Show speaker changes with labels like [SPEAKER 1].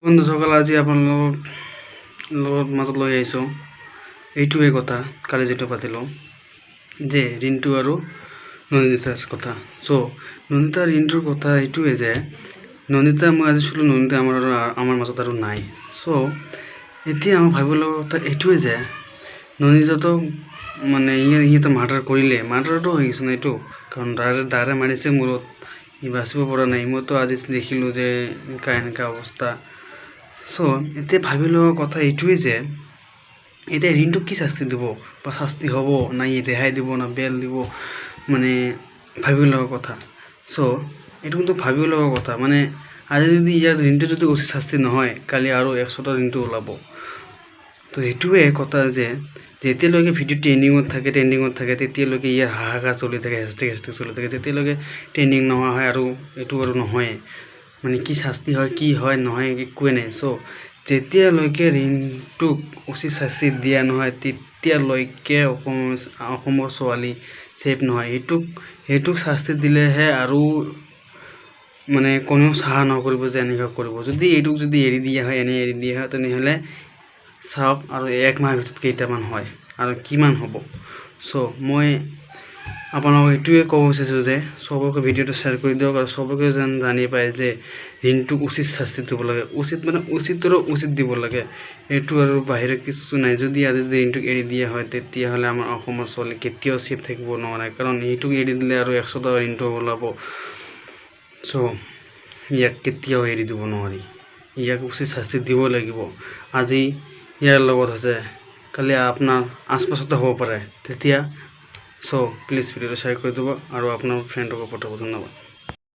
[SPEAKER 1] বন্ধুসকল আজি আপোনালোকৰ মাজত লৈ আহিছোঁ এইটোৱে কথা কালি যেটো পাতিলোঁ যে ৰিণ্টু আৰু নন্দিতাৰ কথা। নন্দিতা ৰিণ্টুৰ কথা এইটোৱে যে নন্দিতা মই আজি শুনিলোঁ নন্দিতা আমাৰ মাজত আৰু নাই। এতিয়া আমাৰ ভাবিব লগা কথা এইটোৱে যে নন্দিতাটো মানে ইহঁতে মাৰ্ডাৰ কৰিলে, মাৰ্ডাৰটো হৈ গৈছে না এইটো, কাৰণ দাৰে মাৰিছে মূৰত, ই বাচিব পৰা নাই। মইতো আজি দেখিলোঁ যে এনেকা অৱস্থা। এতিয়া ভাবি লোৱা কথা এইটোৱে যে এতিয়া ৰিণ্টুক কি শাস্তি দিব বা শাস্তি হ'ব না ৰেহাই দিব না বেল দিব, মানে ভাবিব লগা কথা। এইটো কিন্তু ভাবিব লগা কথা, মানে আজি যদি ইয়াত ৰিণ্টু যদি উচিত শাস্তি নহয়, কালি আৰু 100টা ৰিণ্টু ওলাব। এইটোৱে কথা যে যেতিয়ালৈকে ভিডিঅ' ট্ৰেণ্ডিঙত থাকে তেতিয়ালৈকে ইয়াৰ হাহাকাৰ চলি থাকে, হেচটেগ চলি থাকে। যেতিয়ালৈকে ট্ৰেণ্ডিং নোহোৱা হয় আৰু এইটো আৰু নহয়, মানে কি শাস্তি হয় কি হয় নহয় একোৱে নাই। যেতিয়ালৈকে ৰিণ্টুক উচিত শাস্তি দিয়া নহয় তেতিয়ালৈকে অসমৰ ছোৱালী ছেফ নহয়। সেইটোক শাস্তি দিলেহে আৰু মানে কোনেও চাহ নকৰিব যে এনেকুৱা কৰিব। যদি এইটোক যদি এৰি দিয়া হয় তেনেহ'লে চাওক আৰু 1 মাহৰ ভিতৰত কেইটামান হয় আৰু কিমান হ'ব। মই আপোনালোকক এইটোৱে ক'ব বিচাৰিছোঁ যে চবকে ভিডিঅ'টো শ্বেয়াৰ কৰি দিয়ক আৰু চবকে যেন জানি পায় যে ৰিণ্টুক উচিত শাস্তি দিব লাগে, উচিত দিব লাগে। এইটো আৰু বাহিৰে কিছু নাই। যদি আজি ৰিণ্টুক এৰি দিয়া হয় তেতিয়াহ'লে আমাৰ অসমৰ ছোৱালী কেতিয়াও ছেফ থাকিব নোৱাৰে, কাৰণ এইটোক এৰি দিলে আৰু 100টা ৰিণ্টু ওলাব। ইয়াক কেতিয়াও এৰি দিব নোৱাৰি, ইয়াক উচিত শাস্তি দিব লাগিব। আজি ইয়াৰ লগত আছে, কালি আপোনাৰ আশপাশতে হ'ব পাৰে। তেতিয়া প্লিজ ভিডিঅ'টো শ্বেয়াৰ কৰি দিব আৰু আপোনাৰ ফ্ৰেণ্ডকো পঠাব। ধন্যবাদ।